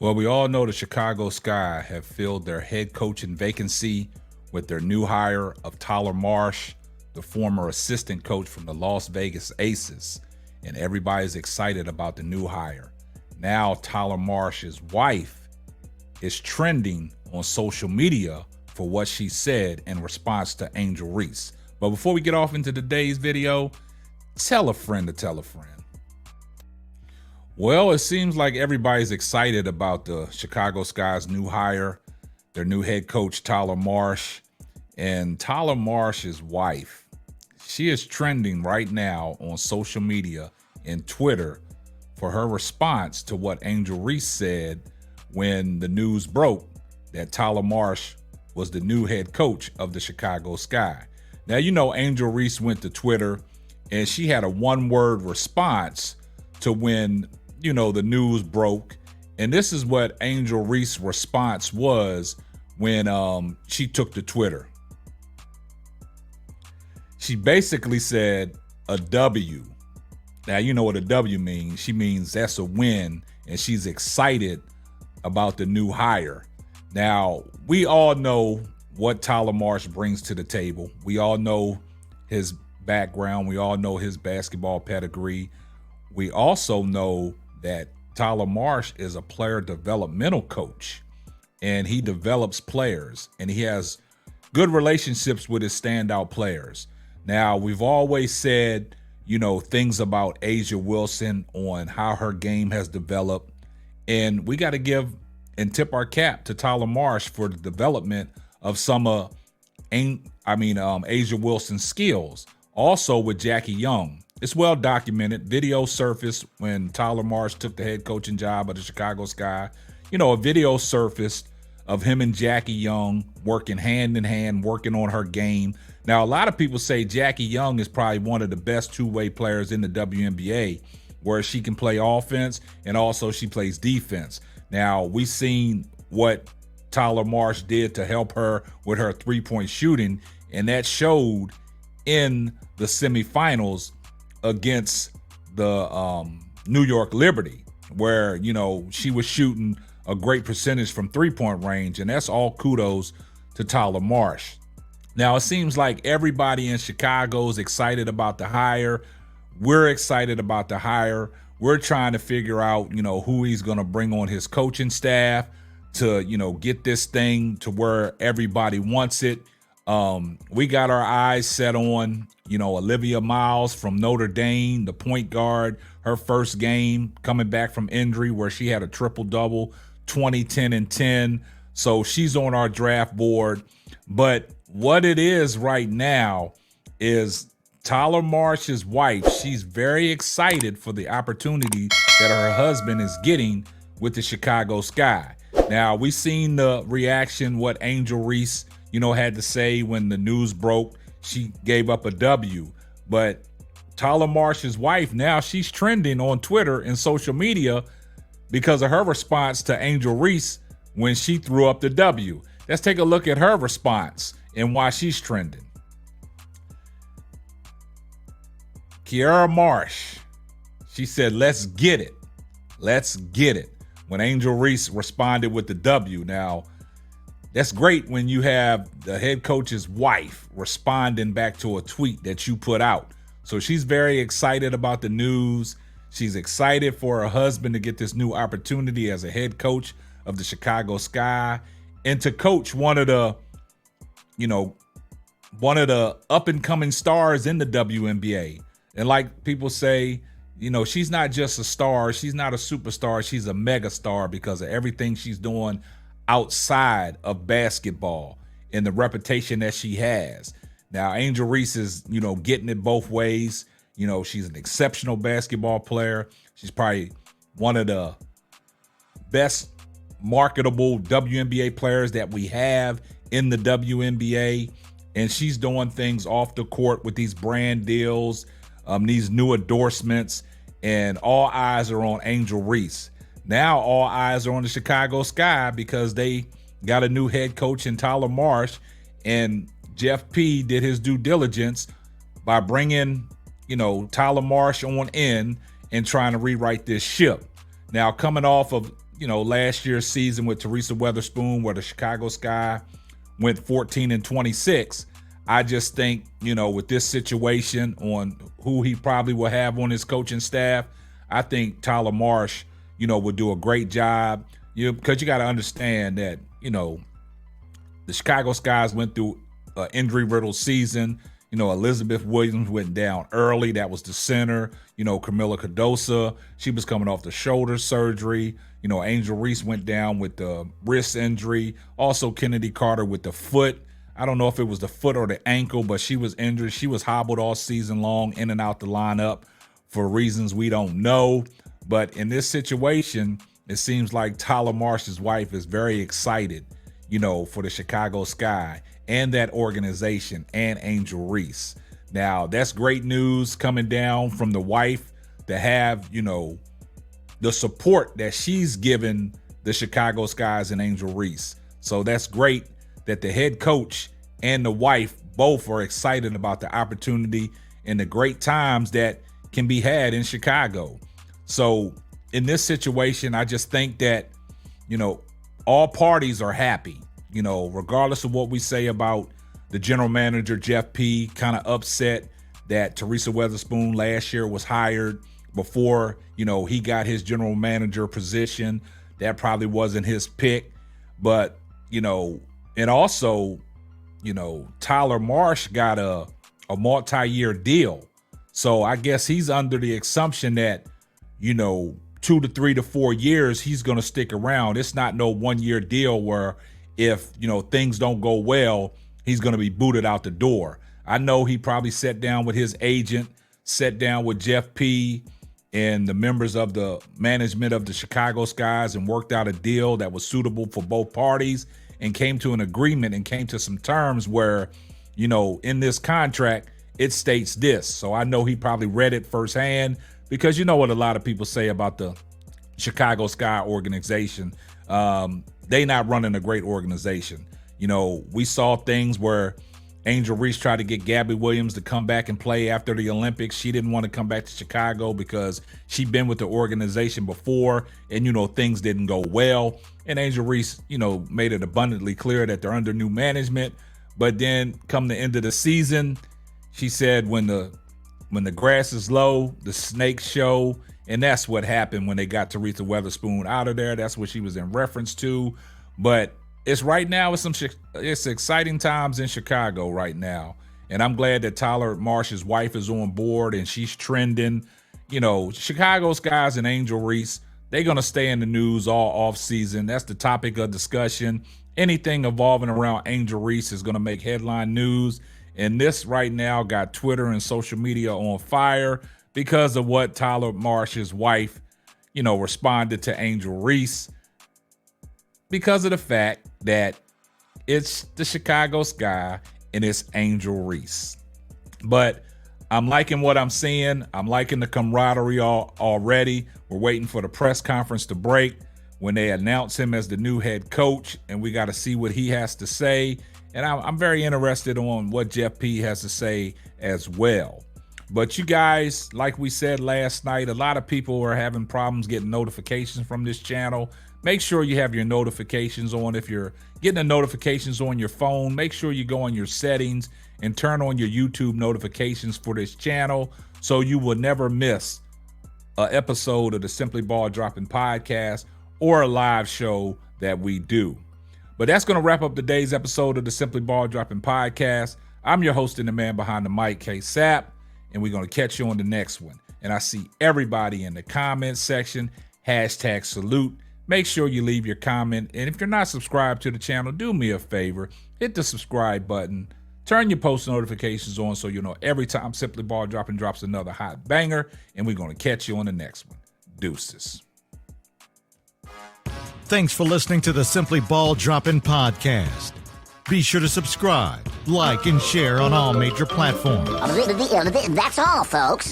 Well, we all know the Chicago Sky have filled their head coaching vacancy with their new hire of Tyler Marsh, the former assistant coach from the Las Vegas Aces. And everybody's excited about the new hire. Now, Tyler Marsh's wife is trending on social media for what she said in response to Angel Reese. But before we get off into today's video, tell a friend to tell a friend. Well, it seems like everybody's excited about the Chicago Sky's new hire, their new head coach, Tyler Marsh. And Tyler Marsh's wife, she is trending right now on social media and Twitter for her response to what Angel Reese said when the news broke that Tyler Marsh was the new head coach of the Chicago Sky. Now, you know, Angel Reese went to Twitter and she had a one-word response to when, you know, the news broke. And this is what Angel Reese's response was when she took to Twitter. She basically said a W. Now, you know what a W means. She means that's a win, and she's excited about the new hire. Now, we all know what Tyler Marsh brings to the table. We all know his background. We all know his basketball pedigree. We also know that Tyler Marsh is a player developmental coach, and he develops players, and he has good relationships with his standout players. Now, we've always said, you know, things about A'ja Wilson on how her game has developed, and we got to give and tip our cap to Tyler Marsh for the development of some of A'ja Wilson's skills. Also with Jackie Young, it's well documented. Video surfaced when Tyler Marsh took the head coaching job of the Chicago Sky. You know, a video surfaced of him and Jackie Young working hand in hand, working on her game. Now, a lot of people say Jackie Young is probably one of the best two-way players in the WNBA, where she can play offense and also she plays defense. Now, we've seen what Tyler Marsh did to help her with her three-point shooting, and that showed in the semifinals against the New York Liberty, where, you know, she was shooting a great percentage from three-point range, and that's all kudos to Tyler Marsh. Now, it seems like everybody in Chicago is excited about the hire. We're excited about the hire. We're trying to figure out, you know, who he's going to bring on his coaching staff to, you know, get this thing to where everybody wants it. We got our eyes set on, you know, Olivia Miles from Notre Dame, the point guard, her first game coming back from injury where she had a triple-double, 20, 10, and 10. So she's on our draft board. But what it is right now is Tyler Marsh's wife. She's very excited for the opportunity that her husband is getting with the Chicago Sky. Now, we've seen the reaction, what Angel Reese, you know, had to say when the news broke. She gave up a W. But Tyler Marsh's wife, now she's trending on Twitter and social media because of her response to Angel Reese when she threw up the W. Let's take a look at her response and why she's trending. Kiara Marsh, she said, "Let's get it. Let's get it." When Angel Reese responded with the W. Now, that's great when you have the head coach's wife responding back to a tweet that you put out. So she's very excited about the news. She's excited for her husband to get this new opportunity as a head coach of the Chicago Sky and to coach one of the up and coming stars in the WNBA. And like people say, you know, she's not just a star. She's not a superstar. She's a mega star because of everything she's doing outside of basketball and the reputation that she has. Now, Angel Reese is, you know, getting it both ways. You know, she's an exceptional basketball player. She's probably one of the best marketable WNBA players that we have in the WNBA. And she's doing things off the court with these brand deals, these new endorsements, and all eyes are on Angel Reese. Now all eyes are on the Chicago Sky because they got a new head coach in Tyler Marsh, and Jeff P did his due diligence by bringing, you know, Tyler Marsh on in and trying to rewrite this ship. Now, coming off of last year's season with Teresa Weatherspoon, where the Chicago Sky went 14-26. I just think, with this situation on who he probably will have on his coaching staff, I think Tyler Marsh, would do a great job. Because you got to understand that, the Chicago Skies went through an injury-riddled season. Elizabeth Williams went down early. That was the center. Camila Cardosa, she was coming off the shoulder surgery. Angel Reese went down with the wrist injury. Also, Kennedy Carter with the foot. I don't know if it was the foot or the ankle, but she was injured. She was hobbled all season long, in and out the lineup for reasons we don't know. But in this situation, it seems like Tyler Marsh's wife is very excited, for the Chicago Sky and that organization and Angel Reese. Now, that's great news coming down from the wife to have, the support that she's given the Chicago Skies and Angel Reese. So that's great that the head coach and the wife both are excited about the opportunity and the great times that can be had in Chicago. So in this situation, I just think that, all parties are happy, regardless of what we say about the general manager, Jeff P., kind of upset that Teresa Weatherspoon last year was hired before, he got his general manager position. That probably wasn't his pick. But, and also, Tyler Marsh got a multi-year deal. So I guess he's under the assumption that, 2 to 3 to 4 years, he's going to stick around. It's not no 1-year deal where if, things don't go well, he's going to be booted out the door. I know he probably sat down with his agent, sat down with Jeff P. and the members of the management of the Chicago Skies and worked out a deal that was suitable for both parties and came to an agreement and came to some terms where, in this contract, it states this. So I know he probably read it firsthand, because you know what a lot of people say about the Chicago Sky organization. They not running a great organization. We saw things where Angel Reese tried to get Gabby Williams to come back and play after the Olympics. She didn't want to come back to Chicago because she'd been with the organization before and, things didn't go well. And Angel Reese, made it abundantly clear that they're under new management. But then come the end of the season, she said when the grass is low, the snakes show. And that's what happened when they got Teresa Weatherspoon out of there. That's what she was in reference to. But it's right now, it's exciting times in Chicago right now. And I'm glad that Tyler Marsh's wife is on board and she's trending. Chicago Skies and Angel Reese, they're going to stay in the news all off season. That's the topic of discussion. Anything evolving around Angel Reese is going to make headline news. And this right now got Twitter and social media on fire because of what Tyler Marsh's wife, responded to Angel Reese, because of the fact that it's the Chicago Sky and it's Angel Reese. But I'm liking what I'm seeing. I'm liking the camaraderie already. We're waiting for the press conference to break when they announce him as the new head coach, and we got to see what he has to say. And I'm very interested on what Jeff P. has to say as well. But you guys, like we said last night, a lot of people are having problems getting notifications from this channel. Make sure you have your notifications on. If you're getting the notifications on your phone, make sure you go on your settings and turn on your YouTube notifications for this channel so you will never miss an episode of the Simply Ball Dropping podcast or a live show that we do. But that's going to wrap up today's episode of the Simply Ball Dropping podcast. I'm your host and the man behind the mic, K-Sap, and we're going to catch you on the next one. And I see everybody in the comments section, #salute. Make sure you leave your comment. And if you're not subscribed to the channel, do me a favor, hit the subscribe button, turn your post notifications on so you know every time Simply Ball Dropping drops another hot banger, and we're going to catch you on the next one. Deuces. Thanks for listening to the Simply Ball Dropping podcast. Be sure to subscribe, like, and share on all major platforms. That's all, folks.